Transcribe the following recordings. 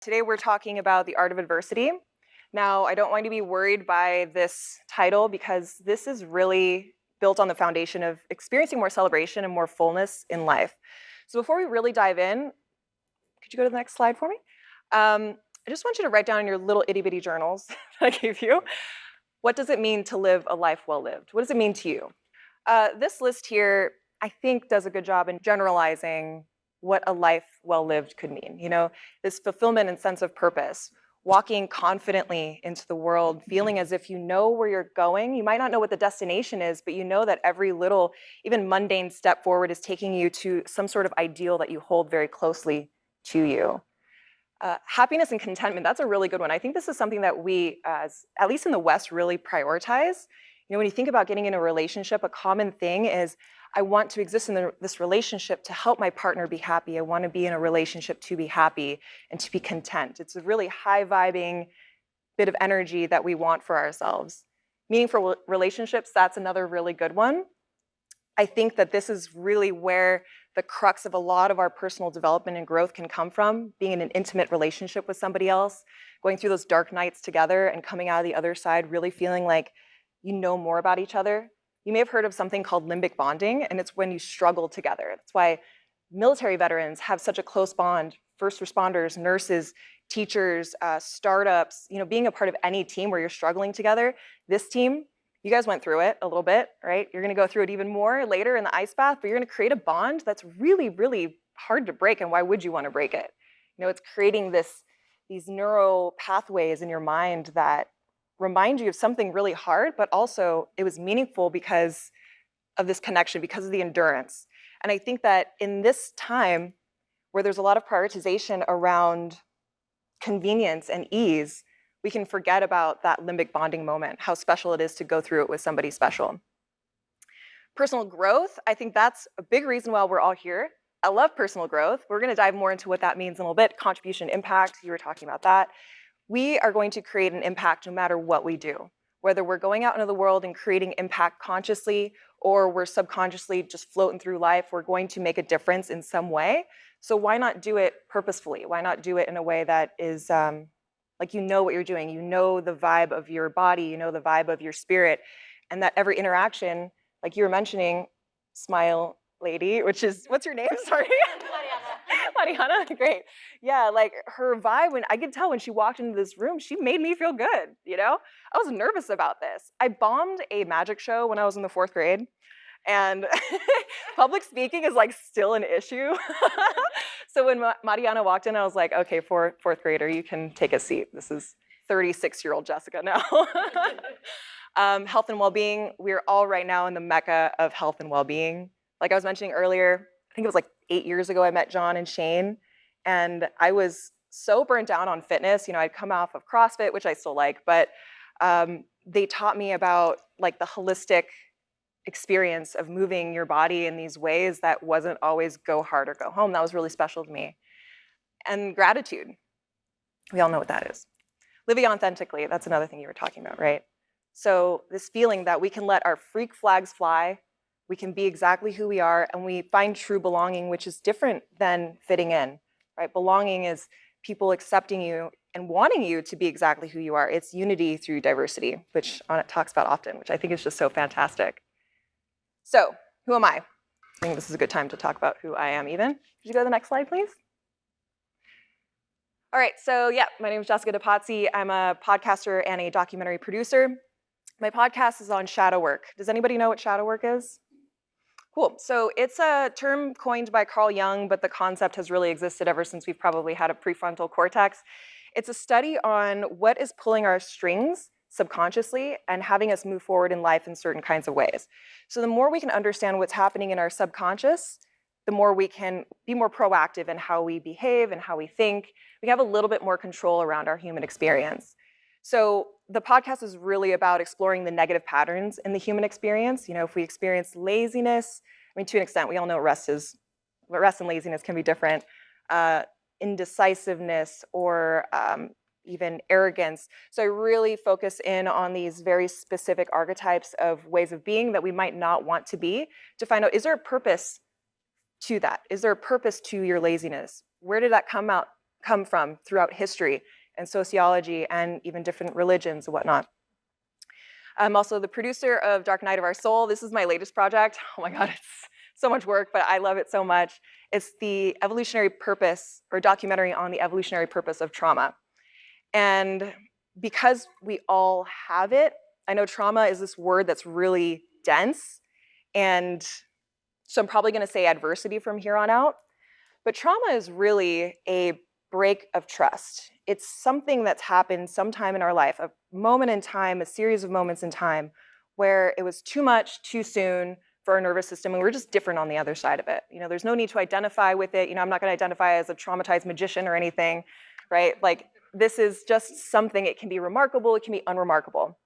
Today we're talking about the art of adversity. Now, I don't want you to be worried by this title because this is really built on the foundation of experiencing more celebration and more fullness in life. So before we really dive in, could you go to the next slide for me? I just want you to write down in your little itty bitty journals that I gave you, what does it mean to live a life well lived? What does it mean to you? This list here, I think, does a good job in generalizing what a life well lived could mean. You know, this fulfillment and sense of purpose, walking confidently into the world, feeling as if you know where you're going. You might not know what the destination is, but you know that every little, even mundane step forward is taking you to some sort of ideal that you hold very closely to you. Happiness and contentment, that's a really good one. I think this is something that we, at least in the West, really prioritize. You know, when you think about getting in a relationship, a common thing is, I want to exist in this relationship to help my partner be happy. I want to be in a relationship to be happy and to be content. It's a really high vibing bit of energy that we want for ourselves. Meaningful relationships, that's another really good one. I think that this is really where the crux of a lot of our personal development and growth can come from, being in an intimate relationship with somebody else, going through those dark nights together and coming out of the other side really feeling like you know more about each other. You may have heard of something called limbic bonding, and it's when you struggle together. That's why military veterans have such a close bond, first responders, nurses, teachers, startups, you know, being a part of any team where you're struggling together. This team, you guys went through it a little bit, right? You're gonna go through it even more later in the ice bath, but you're gonna create a bond that's really, really hard to break, and why would you wanna break it? You know, it's creating these neural pathways in your mind that remind you of something really hard, but also it was meaningful because of this connection, because of the endurance. And I think that in this time where there's a lot of prioritization around convenience and ease, we can forget about that limbic bonding moment, how special it is to go through it with somebody special. Personal growth, I think that's a big reason why we're all here. I love personal growth. We're gonna dive more into what that means in a little bit. Contribution, impact, you were talking about that. We are going to create an impact no matter what we do. Whether we're going out into the world and creating impact consciously, or we're subconsciously just floating through life, we're going to make a difference in some way. So why not do it purposefully? Why not do it in a way that is like you know what you're doing, you know the vibe of your body, you know the vibe of your spirit, and that every interaction, like you were mentioning, smile lady, which is, what's your name? Sorry. Mariana, great. Yeah, like her vibe, when I could tell when she walked into this room, she made me feel good, you know? I was nervous about this. I bombed a magic show when I was in the 4th grade, and public speaking is like still an issue. So when Mariana walked in, I was like, okay, fourth grader, you can take a seat. This is 36-year-old Jessica now. Health and well-being, we're all right now in the mecca of health and well-being. Like I was mentioning earlier, I think it was like 8 years ago I met John and Shane, and I was so burnt down on fitness. You know, I'd come off of CrossFit, which I still like, but they taught me about like the holistic experience of moving your body in these ways that wasn't always go hard or go home. That was really special to me. And gratitude, we all know what that is. Living authentically, that's another thing you were talking about, right? So this feeling that we can let our freak flags fly, we can be exactly who we are, and we find true belonging, which is different than fitting in, right? Belonging is people accepting you and wanting you to be exactly who you are. It's unity through diversity, which Onnit talks about often, which I think is just so fantastic. So, who am I? I think this is a good time to talk about who I am even. Could you go to the next slide, please? All right, so yeah, my name is Jessica DePazzi. I'm a podcaster and a documentary producer. My podcast is on shadow work. Does anybody know what shadow work is? Cool. So it's a term coined by Carl Jung, but the concept has really existed ever since we've probably had a prefrontal cortex. It's a study on what is pulling our strings subconsciously and having us move forward in life in certain kinds of ways. So the more we can understand what's happening in our subconscious, the more we can be more proactive in how we behave and how we think. We have a little bit more control around our human experience. So the podcast is really about exploring the negative patterns in the human experience. You know, if we experience laziness, I mean, to an extent, we all know what rest is, but rest and laziness can be different. Indecisiveness or even arrogance. So I really focus in on these very specific archetypes of ways of being that we might not want to be, to find out, is there a purpose to that? Is there a purpose to your laziness? Where did that come come from throughout history and sociology and even different religions and whatnot. I'm also the producer of Dark Night of Our Soul. This is my latest project. Oh my God, it's so much work, but I love it so much. It's the evolutionary purpose, or documentary on the evolutionary purpose of trauma. And because we all have it, I know trauma is this word that's really dense, and so I'm probably going to say adversity from here on out. But trauma is really a break of trust. It's something that's happened sometime in our life, a moment in time, a series of moments in time, where it was too much, too soon for our nervous system, and we're just different on the other side of it. There's no need to identify with it. I'm not going to identify as a traumatized magician or anything, right? Like, this is just something. It can be remarkable, it can be unremarkable.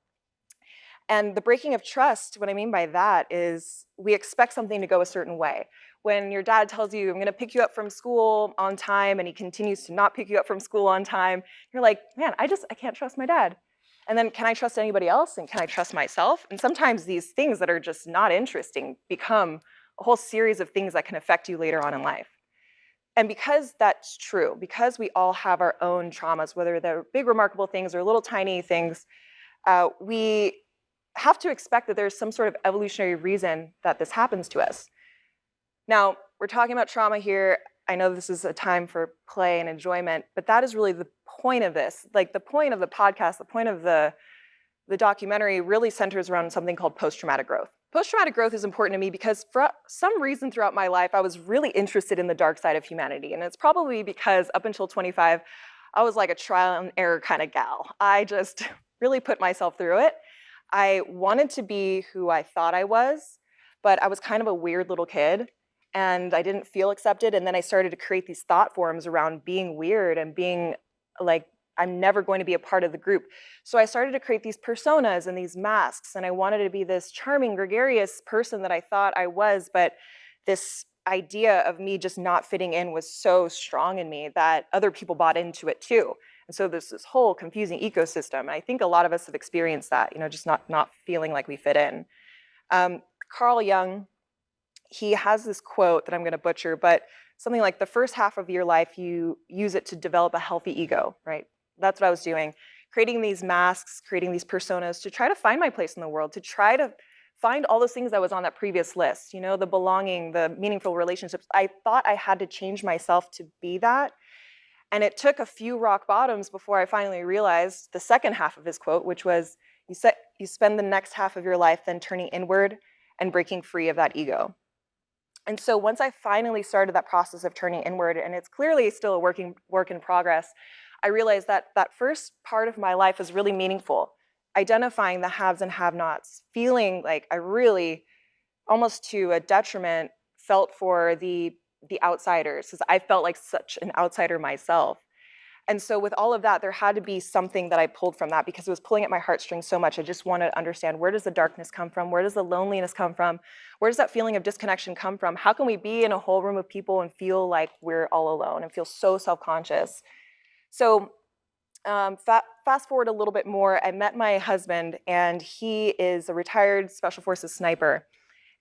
And the breaking of trust, what I mean by that is we expect something to go a certain way. When your dad tells you, I'm going to pick you up from school on time, and he continues to not pick you up from school on time, you're like, man, I can't trust my dad. And then, can I trust anybody else? And can I trust myself? And sometimes these things that are just not interesting become a whole series of things that can affect you later on in life. And because that's true, because we all have our own traumas, whether they're big, remarkable things or little tiny things, we have to expect that there's some sort of evolutionary reason that this happens to us. Now, we're talking about trauma here. I know this is a time for play and enjoyment, but that is really the point of this. Like, the point of the podcast, the point of the documentary really centers around something called post-traumatic growth. Post-traumatic growth is important to me because for some reason throughout my life, I was really interested in the dark side of humanity. And it's probably because up until 25, I was like a trial and error kind of gal. I just really put myself through it. I wanted to be who I thought I was, but I was kind of a weird little kid, and I didn't feel accepted. And then I started to create these thought forms around being weird and being like, I'm never going to be a part of the group. So I started to create these personas and these masks, and I wanted to be this charming, gregarious person that I thought I was, but this idea of me just not fitting in was so strong in me that other people bought into it too. And so there's this whole confusing ecosystem. And I think a lot of us have experienced that, just not feeling like we fit in. Carl Jung, he has this quote that I'm going to butcher, but something like, the first half of your life, you use it to develop a healthy ego, right? That's what I was doing, creating these masks, creating these personas to try to find my place in the world, to try to find all those things that was on that previous list, the belonging, the meaningful relationships. I thought I had to change myself to be that. And it took a few rock bottoms before I finally realized the second half of his quote, which was, you spend the next half of your life then turning inward and breaking free of that ego. And so once I finally started that process of turning inward, and it's clearly still a work in progress, I realized that that first part of my life is really meaningful. Identifying the haves and have-nots, feeling like I really, almost to a detriment, felt for the outsiders, because I felt like such an outsider myself. And so with all of that, there had to be something that I pulled from that, because it was pulling at my heartstrings so much. I just wanted to understand, where does the darkness come from? Where does the loneliness come from? Where does that feeling of disconnection come from? How can we be in a whole room of people and feel like we're all alone and feel so self-conscious? So fast forward a little bit more, I met my husband, and he is a retired Special Forces sniper.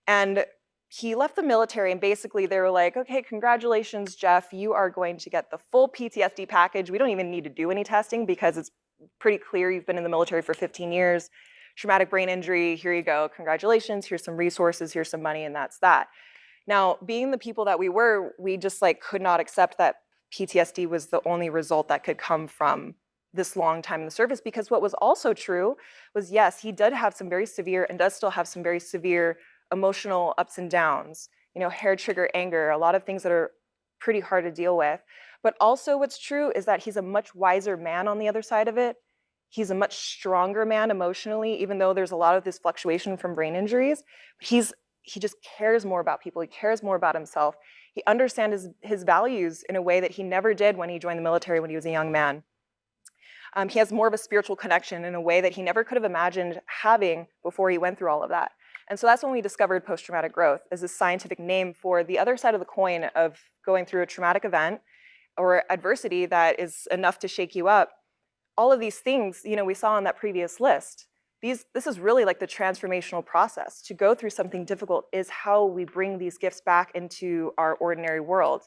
And he left the military, and basically they were like, okay, congratulations, Jeff, you are going to get the full PTSD package. We don't even need to do any testing because it's pretty clear you've been in the military for 15 years. Traumatic brain injury, here you go, congratulations, here's some resources, here's some money, and that's that. Now, being the people that we were, we just could not accept that PTSD was the only result that could come from this long time in the service, because what was also true was, yes, he did have some very severe, and does still have some very severe emotional ups and downs, hair trigger anger, a lot of things that are pretty hard to deal with. But also what's true is that he's a much wiser man on the other side of it. He's a much stronger man emotionally, even though there's a lot of this fluctuation from brain injuries. He just cares more about people. He cares more about himself. He understands his values in a way that he never did when he joined the military when he was a young man. He has more of a spiritual connection in a way that he never could have imagined having before he went through all of that. And so that's when we discovered post-traumatic growth as a scientific name for the other side of the coin of going through a traumatic event or adversity that is enough to shake you up. All of these things, we saw on that previous list. This is really like the transformational process. To go through something difficult is how we bring these gifts back into our ordinary world.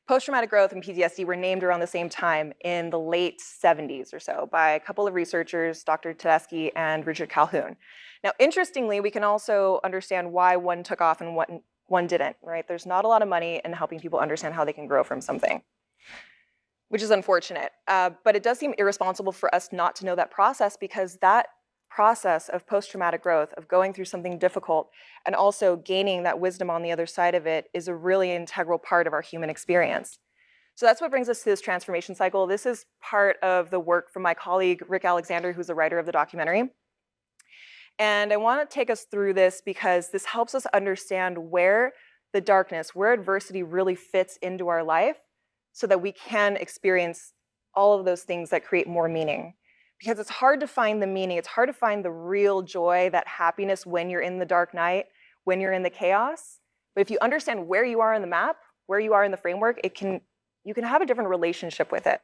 Post-traumatic growth and PTSD were named around the same time in the late 70s or so by a couple of researchers, Dr. Tedeschi and Richard Calhoun. Now, interestingly, we can also understand why one took off and one didn't, right? There's not a lot of money in helping people understand how they can grow from something, which is unfortunate. But it does seem irresponsible for us not to know that process, because that process of post-traumatic growth, of going through something difficult and also gaining that wisdom on the other side of it, is a really integral part of our human experience. So that's what brings us to this transformation cycle. This is part of the work from my colleague, Rick Alexander, who's the writer of the documentary. And I want to take us through this because this helps us understand where the darkness, where adversity really fits into our life, so that we can experience all of those things that create more meaning. Because it's hard to find the meaning, it's hard to find the real joy, that happiness when you're in the dark night, when you're in the chaos. But if you understand where you are in the map, where you are in the framework, you can have a different relationship with it.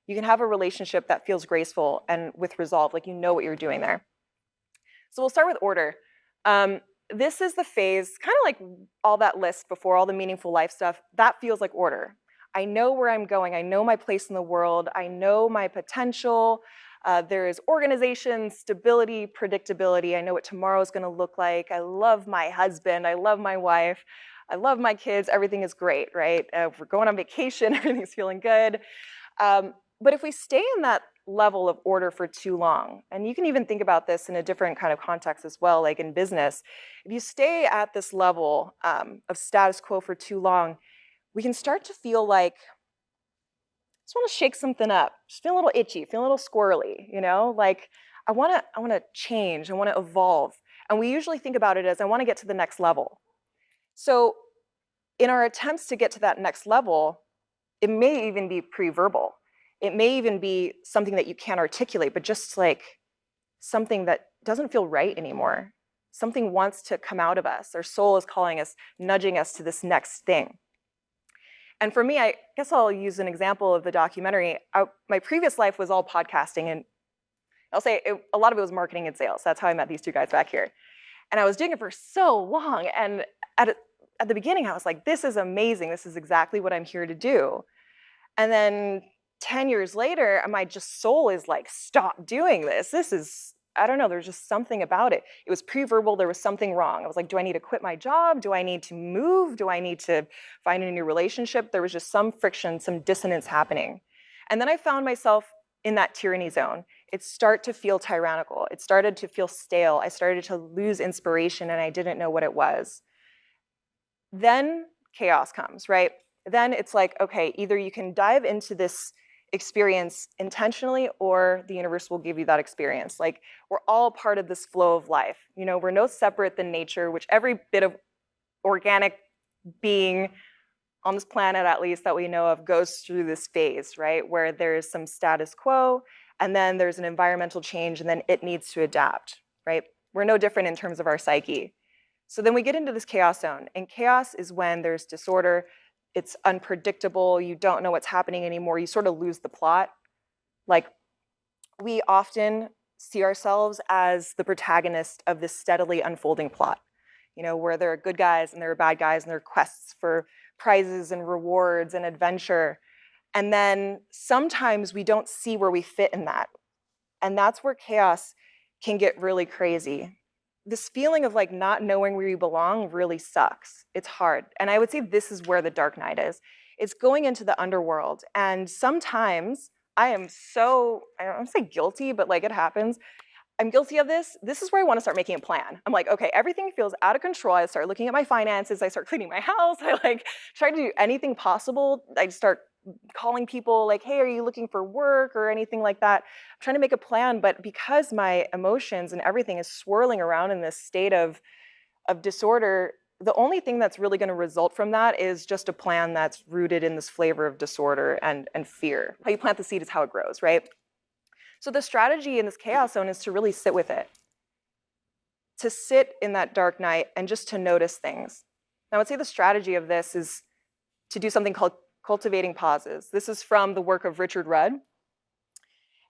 You can have a relationship that feels graceful and with resolve, like you know what you're doing there. So we'll start with order. This is the phase, kind of like all that list before, all the meaningful life stuff, that feels like order. I know where I'm going, I know my place in the world, I know my potential. There is organization, stability, predictability. I know what tomorrow is going to look like. I love my husband. I love my wife. I love my kids. Everything is great, right? We're going on vacation. Everything's feeling good. But if we stay in that level of order for too long, and you can even think about this in a different kind of context as well, like in business, if you stay at this level of status quo for too long, we can start to feel like, just want to shake something up, just feel a little itchy, feel a little squirrely, you know, like I want to change, I want to evolve. And we usually think about it as I want to get to the next level. So in our attempts to get to that next level, it may even be pre-verbal. It may even be something that you can't articulate, but just like something that doesn't feel right anymore. Something wants to come out of us. Our soul is calling us, nudging us to this next thing. And for me, I guess I'll use an example of the documentary. My previous life was all podcasting, and I'll say a lot of it was marketing and sales. That's how I met these two guys back here. And I was doing it for so long. And at the beginning, I was like, this is amazing. This is exactly what I'm here to do. And then 10 years later, my just soul is like, stop doing this. This is, I don't know, there's just something about it. It was pre-verbal, there was something wrong. I was like, do I need to quit my job? Do I need to move? Do I need to find a new relationship? There was just some friction, some dissonance happening. And then I found myself in that tyranny zone. It started to feel tyrannical. It started to feel stale. I started to lose inspiration and I didn't know what it was. Then chaos comes, right? Then it's like, okay, either you can dive into this experience intentionally or the universe will give you that experience. Like, we're all part of this flow of life. You know, we're no separate than nature, which every bit of organic being on this planet, at least that we know of, goes through this phase, right? Where there's some status quo and then there's an environmental change and then it needs to adapt, right? We're no different in terms of our psyche. So then we get into this chaos zone, and chaos is when there's disorder. It's unpredictable, you don't know what's happening anymore, you sort of lose the plot. Like, we often see ourselves as the protagonist of this steadily unfolding plot, you know, where there are good guys and there are bad guys and there are quests for prizes and rewards and adventure. And then sometimes we don't see where we fit in that. And that's where chaos can get really crazy. This feeling of like not knowing where you belong really sucks. It's hard. And I would say this is where the dark night is. It's going into the underworld. And sometimes I am so, I don't want to say guilty, but like it happens. I'm guilty of this. This is where I want to start making a plan. I'm like, okay, everything feels out of control. I start looking at my finances. I start cleaning my house. I like try to do anything possible. I start calling people like, hey, are you looking for work or anything like that? I'm trying to make a plan, but because my emotions and everything is swirling around in this state of disorder, the only thing that's really going to result from that is just a plan that's rooted in this flavor of disorder and fear. How you plant the seed is how it grows, right? So the strategy in this chaos zone is to really sit with it, to sit in that dark night and just to notice things. Now, I would say the strategy of this is to do something called cultivating pauses. This is from the work of Richard Rudd.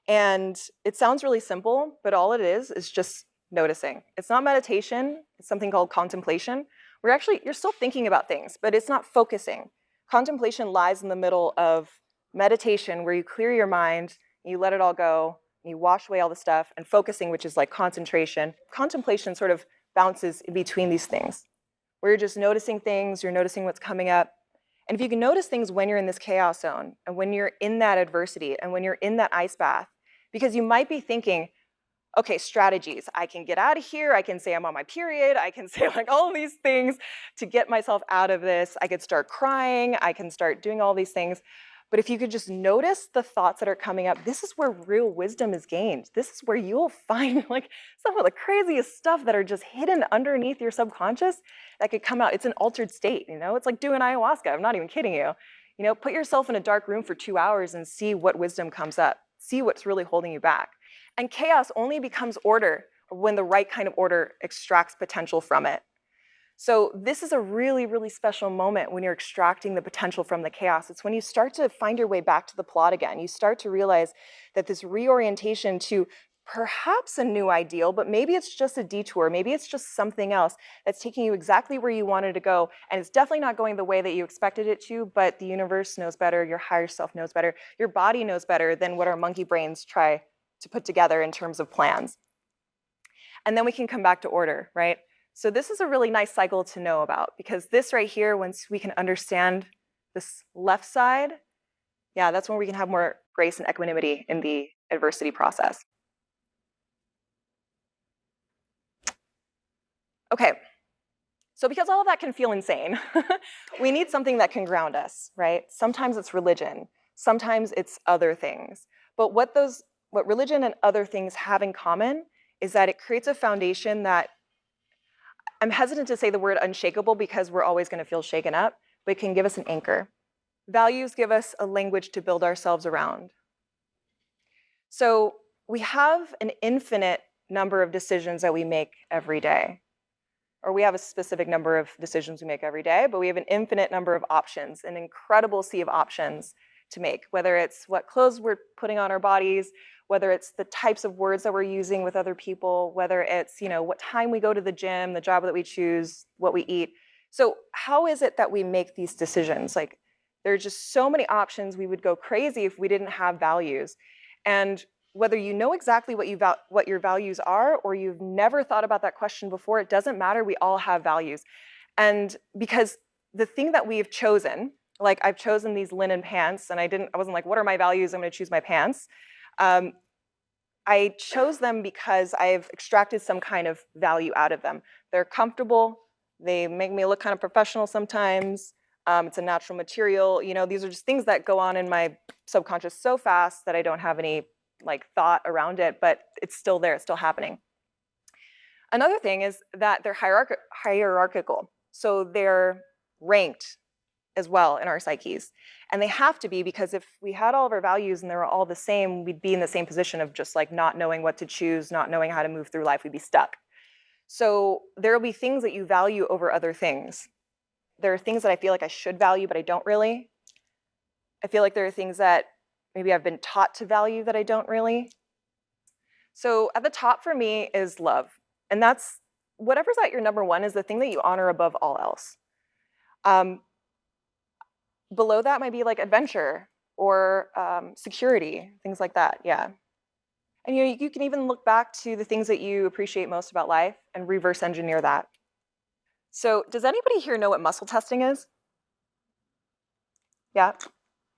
And it sounds really simple, but all it is just noticing. It's not meditation. It's something called contemplation. You're still thinking about things, but it's not focusing. Contemplation lies in the middle of meditation, where you clear your mind, you let it all go, you wash away all the stuff, and focusing, which is like concentration. Contemplation sort of bounces in between these things, where you're just noticing things, you're noticing what's coming up. And if you can notice things when you're in this chaos zone, and when you're in that adversity, and when you're in that ice bath, because you might be thinking, okay, strategies. I can get out of here. I can say I'm on my period. I can say like all of these things to get myself out of this. I could start crying. I can start doing all these things. But if you could just notice the thoughts that are coming up, this is where real wisdom is gained. This is where you'll find like some of the craziest stuff that are just hidden underneath your subconscious that could come out. It's an altered state, you know? It's like doing ayahuasca. I'm not even kidding you. You know, put yourself in a dark room for 2 hours and see what wisdom comes up. See what's really holding you back. And chaos only becomes order when the right kind of order extracts potential from it. So this is a really, really special moment when you're extracting the potential from the chaos. It's when you start to find your way back to the plot again. You start to realize that this reorientation to perhaps a new ideal, but maybe it's just a detour, maybe it's just something else that's taking you exactly where you wanted to go, and it's definitely not going the way that you expected it to, but the universe knows better, your higher self knows better, your body knows better than what our monkey brains try to put together in terms of plans. And then we can come back to order, right? So this is a really nice cycle to know about, because this right here, once we can understand this left side, yeah, that's when we can have more grace and equanimity in the adversity process. Okay, so because all of that can feel insane, we need something that can ground us, right? Sometimes it's religion, sometimes it's other things. But what religion and other things have in common is that it creates a foundation that, I'm hesitant to say the word unshakable because we're always going to feel shaken up, but it can give us an anchor. Values give us a language to build ourselves around. So we have an infinite number of decisions that we make every day. Or we have a specific number of decisions we make every day, but we have an infinite number of options, an incredible sea of options to make, whether it's what clothes we're putting on our bodies, whether it's the types of words that we're using with other people, whether it's, you know, what time we go to the gym, the job that we choose, what we eat. So how is it that we make these decisions? Like, there are just so many options. We would go crazy if we didn't have values. And whether you know exactly what your values are, or you've never thought about that question before, it doesn't matter. We all have values. And because the thing that we've chosen, like I've chosen these linen pants, and I wasn't like, what are my values? I'm going to choose my pants. I chose them because I've extracted some kind of value out of them. They're comfortable. They make me look kind of professional sometimes. It's a natural material. You know, these are just things that go on in my subconscious so fast that I don't have any like thought around it, but it's still there, it's still happening. Another thing is that they're hierarchical. So they're ranked as well in our psyches. And they have to be, because if we had all of our values and they were all the same, we'd be in the same position of just like not knowing what to choose, not knowing how to move through life, we'd be stuck. So there will be things that you value over other things. There are things that I feel like I should value, but I don't really. I feel like there are things that maybe I've been taught to value that I don't really. So at the top for me is love. And that's whatever's at your number one is the thing that you honor above all else. Below that might be like adventure or security, things like that, yeah. And you can even look back to the things that you appreciate most about life and reverse engineer that. So does anybody here know what muscle testing is? Yeah?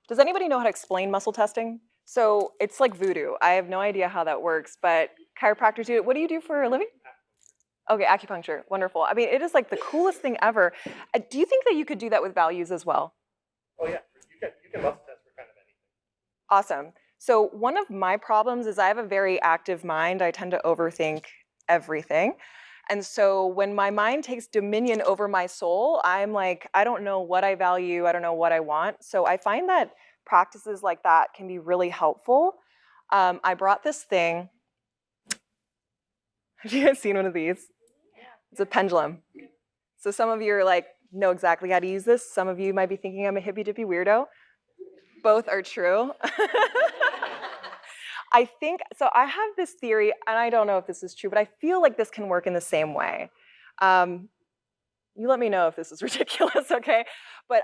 Does anybody know how to explain muscle testing? So it's like voodoo. I have no idea how that works, but chiropractors do it. What do you do for a living? Okay, acupuncture. Wonderful. I mean, it is like the coolest thing ever. Do you think that you could do that with values as well? Oh yeah, you can muscle test for kind of anything. Awesome. So one of my problems is I have a very active mind. I tend to overthink everything. And so when my mind takes dominion over my soul, I'm like, I don't know what I value. I don't know what I want. So I find that practices like that can be really helpful. I brought this thing. Have you guys seen one of these? It's a pendulum. So some of you are like, know exactly how to use this. Some of you might be thinking I'm a hippy-dippy weirdo. Both are true. I think, so I have this theory, and I don't know if this is true, but I feel like this can work in the same way. You let me know if this is ridiculous, okay? But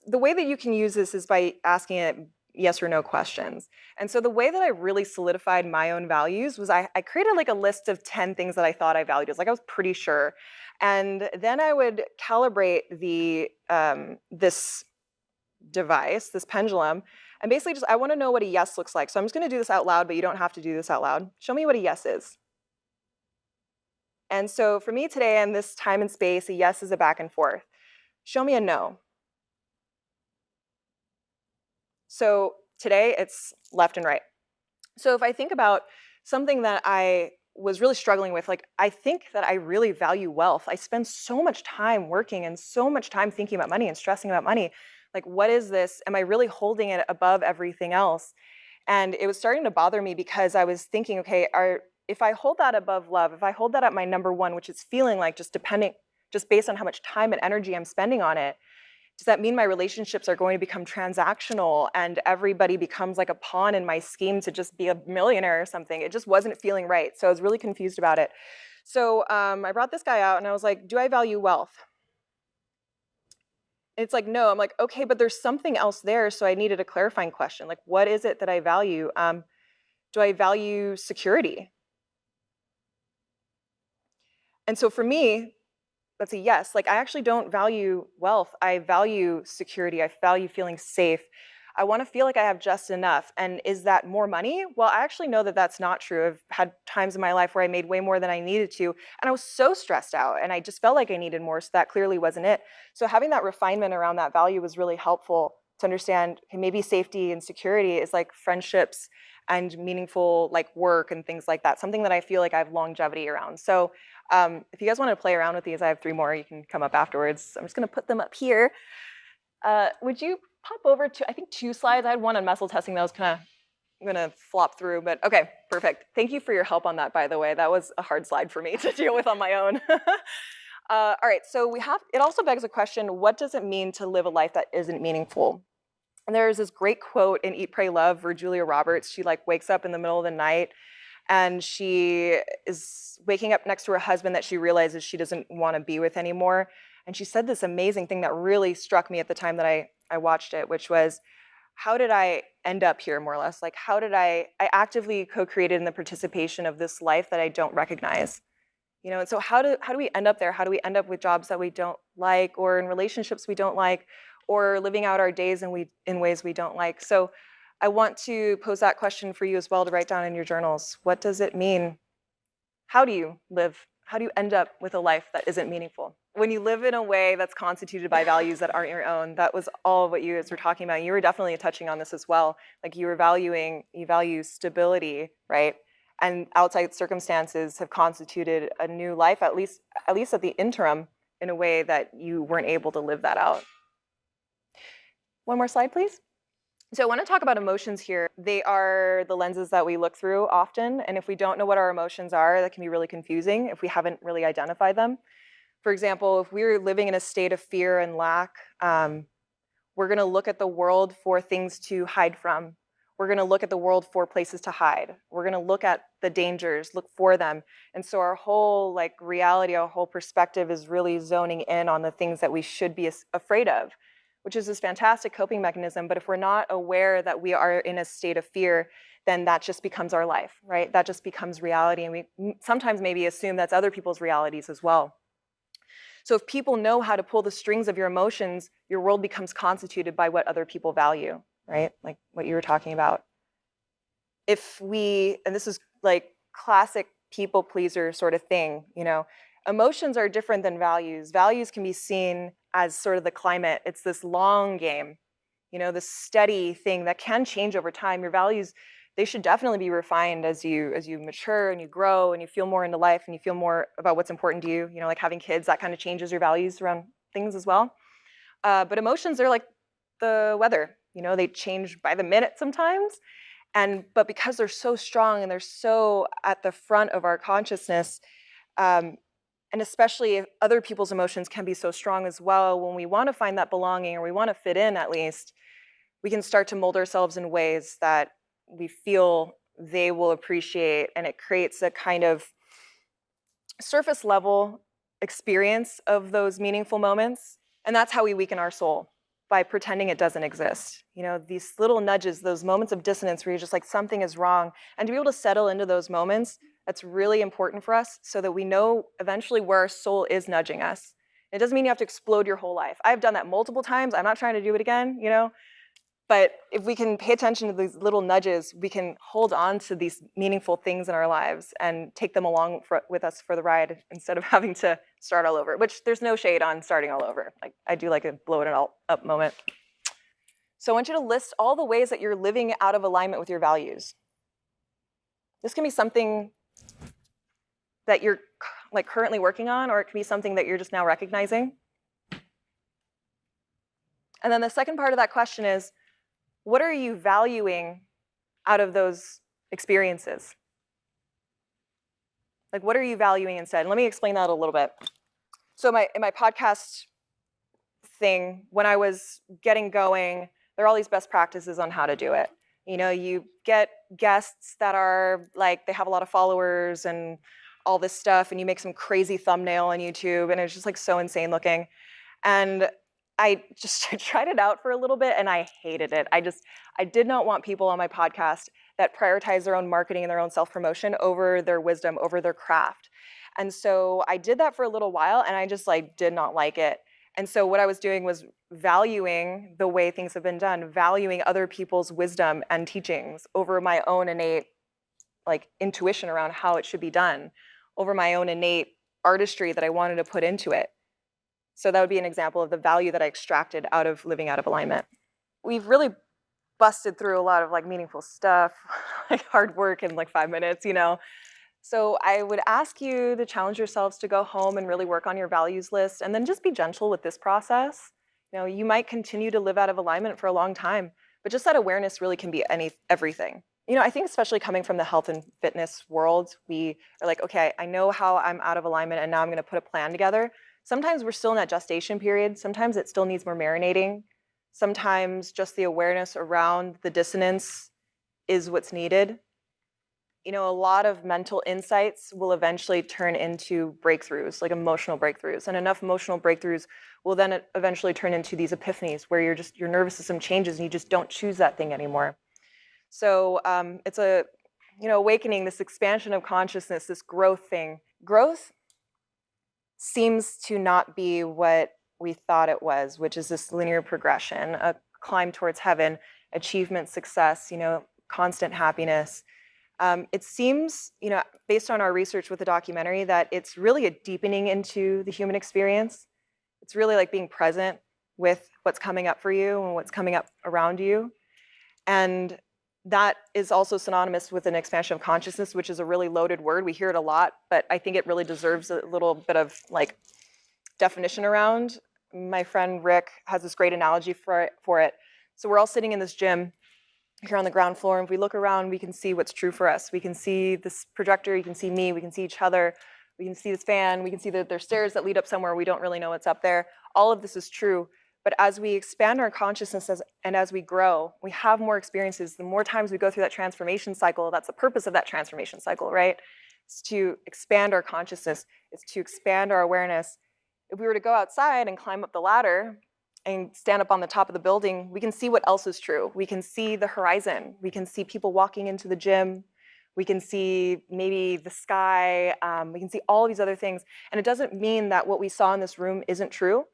the way that you can use this is by asking it yes or no questions. And so the way that I really solidified my own values was I created like a list of 10 things that I thought I valued. It's like I was pretty sure. And then I would calibrate this device, this pendulum, and basically just I want to know what a yes looks like. So I'm just going to do this out loud, but you don't have to do this out loud. Show me what a yes is. And so for me today in this time and space, a yes is a back and forth. Show me a no. So today it's left and right. So if I think about something that I was really struggling with, like I think that I really value wealth. I spend so much time working and so much time thinking about money and stressing about money. Like, what is this? Am I really holding it above everything else? And it was starting to bother me because I was thinking, okay, if I hold that above love, if I hold that at my number one, which is feeling like just based on how much time and energy I'm spending on it, does that mean my relationships are going to become transactional and everybody becomes like a pawn in my scheme to just be a millionaire or something? It just wasn't feeling right. So I was really confused about it. So I brought this guy out and I was like, do I value wealth? It's like, no. I'm like, okay, but there's something else there. So I needed a clarifying question. Like, what is it that I value? Do I value security? And so for me, that's a yes. Like, I actually don't value wealth. I value security. I value feeling safe. I want to feel like I have just enough. And is that more money? Well, I actually know that that's not true. I've had times in my life where I made way more than I needed to, and I was so stressed out, and I just felt like I needed more, so that clearly wasn't it. So having that refinement around that value was really helpful to understand, okay, maybe safety and security is like friendships and meaningful like work and things like that, something that I feel like I have longevity around. So if you guys want to play around with these, I have 3 more. You can come up afterwards. I'm just going to put them up here. Would you pop over to, I think, 2 slides? I had one on muscle testing that was kind of going to flop through, but okay, perfect. Thank you for your help on that, by the way. That was a hard slide for me to deal with on my own. All right, so it also begs a question, what does it mean to live a life that isn't meaningful? And there's this great quote in Eat, Pray, Love where Julia Roberts, she like wakes up in the middle of the night and she is waking up next to her husband that she realizes she doesn't want to be with anymore. And she said this amazing thing that really struck me at the time that I watched it, which was, how did I end up here, more or less? Like, how did I actively co-created in the participation of this life that I don't recognize? You know, and so how do we end up there? How do we end up with jobs that we don't like, or in relationships we don't like, or living out our days in ways we don't like? So I want to pose that question for you as well to write down in your journals. What does it mean? How do you live? How do you end up with a life that isn't meaningful? When you live in a way that's constituted by values that aren't your own, that was all what you guys were talking about. You were definitely touching on this as well. Like you value stability, right? And outside circumstances have constituted a new life, at least at the interim, in a way that you weren't able to live that out. One more slide, please. So I want to talk about emotions here. They are the lenses that we look through often, and if we don't know what our emotions are, that can be really confusing if we haven't really identified them. For example, if we're living in a state of fear and lack, we're going to look at the world for things to hide from. We're going to look at the world for places to hide. We're going to look at the dangers, look for them. And so our whole reality, our whole perspective is really zoning in on the things that we should be afraid of, which is this fantastic coping mechanism. But if we're not aware that we are in a state of fear, then that just becomes our life, right? That just becomes reality. And we sometimes maybe assume that's other people's realities as well. So if people know how to pull the strings of your emotions, your world becomes constituted by what other people value, right? Like what you were talking about. And this is like classic people pleaser sort of thing, emotions are different than values. Values can be seen as sort of the climate. It's this long game, this steady thing that can change over time. Your values, they should definitely be refined as you mature and you grow and you feel more into life and you feel more about what's important to you. Like having kids, that kind of changes your values around things as well. But emotions are like the weather. They change by the minute sometimes. But because they're so strong and they're so at the front of our consciousness, and especially if other people's emotions can be so strong as well, when we want to find that belonging or we want to fit in at least, we can start to mold ourselves in ways that we feel they will appreciate, and it creates a kind of surface level experience of those meaningful moments, and that's how we weaken our soul. by pretending it doesn't exist. These little nudges, those moments of dissonance where you're just like, something is wrong. And to be able to settle into those moments, that's really important for us so that we know eventually where our soul is nudging us. It doesn't mean you have to explode your whole life. I've done that multiple times. I'm not trying to do it again, But if we can pay attention to these little nudges, we can hold on to these meaningful things in our lives and take them along with us for the ride instead of having to start all over, which there's no shade on starting all over. Like, I do like a blow it all up moment. So I want you to list all the ways that you're living out of alignment with your values. This can be something that you're like currently working on, or it can be something that you're just now recognizing. And then the second part of that question is, what are you valuing out of those experiences? Like, what are you valuing instead? And let me explain that a little bit. So in my podcast thing, when I was getting going, there are all these best practices on how to do it. You get guests that are like, they have a lot of followers and all this stuff, and you make some crazy thumbnail on YouTube, and it's just like so insane looking. And I just tried it out for a little bit and I hated it. I did not want people on my podcast that prioritize their own marketing and their own self-promotion over their wisdom, over their craft. And so I did that for a little while and I just did not like it. And so what I was doing was valuing the way things have been done, valuing other people's wisdom and teachings over my own innate intuition around how it should be done, over my own innate artistry that I wanted to put into it. So that would be an example of the value that I extracted out of living out of alignment. We've really busted through a lot of meaningful stuff, hard work in 5 minutes, So I would ask you to challenge yourselves to go home and really work on your values list, and then just be gentle with this process. You might continue to live out of alignment for a long time, but just that awareness really can be everything. I think especially coming from the health and fitness world, we are like, okay, I know how I'm out of alignment and now I'm going to put a plan together. Sometimes we're still in that gestation period. Sometimes it still needs more marinating. Sometimes just the awareness around the dissonance is what's needed. A lot of mental insights will eventually turn into breakthroughs, like emotional breakthroughs. And enough emotional breakthroughs will then eventually turn into these epiphanies where your nervous system changes and you just don't choose that thing anymore. So it's awakening, this expansion of consciousness, this growth thing. Growth seems to not be what we thought it was, which is this linear progression, a climb towards heaven, achievement, success, constant happiness. It seems, based on our research with the documentary, that it's really a deepening into the human experience. It's really like being present with what's coming up for you and what's coming up around you. And that is also synonymous with an expansion of consciousness, which is a really loaded word. We hear it a lot, but I think it really deserves a little bit of definition around. My friend Rick has this great analogy for it. So we're all sitting in this gym here on the ground floor, and if we look around, we can see what's true for us. We can see this projector, you can see me, we can see each other, we can see this fan, we can see that there's stairs that lead up somewhere, we don't really know what's up there. All of this is true. But as we expand our consciousness and as we grow, we have more experiences. The more times we go through that transformation cycle, that's the purpose of that transformation cycle, right? It's to expand our consciousness. It's to expand our awareness. If we were to go outside and climb up the ladder and stand up on the top of the building, we can see what else is true. We can see the horizon. We can see people walking into the gym. We can see maybe the sky. We can see all these other things. And it doesn't mean that what we saw in this room isn't true,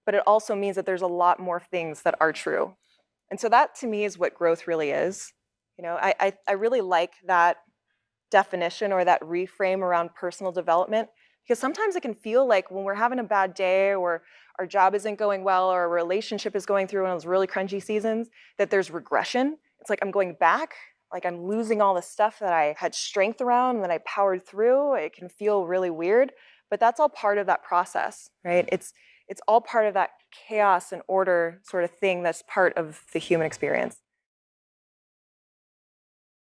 but it also means that there's a lot more things that are true. And so that to me is what growth really is. I really like that definition or that reframe around personal development, because sometimes it can feel like when we're having a bad day or our job isn't going well or a relationship is going through one of those really crunchy seasons, that there's regression. It's like I'm going back, like I'm losing all the stuff that I had strength around and that I powered through. It can feel really weird, but that's all part of that process, right? It's all part of that chaos and order sort of thing that's part of the human experience.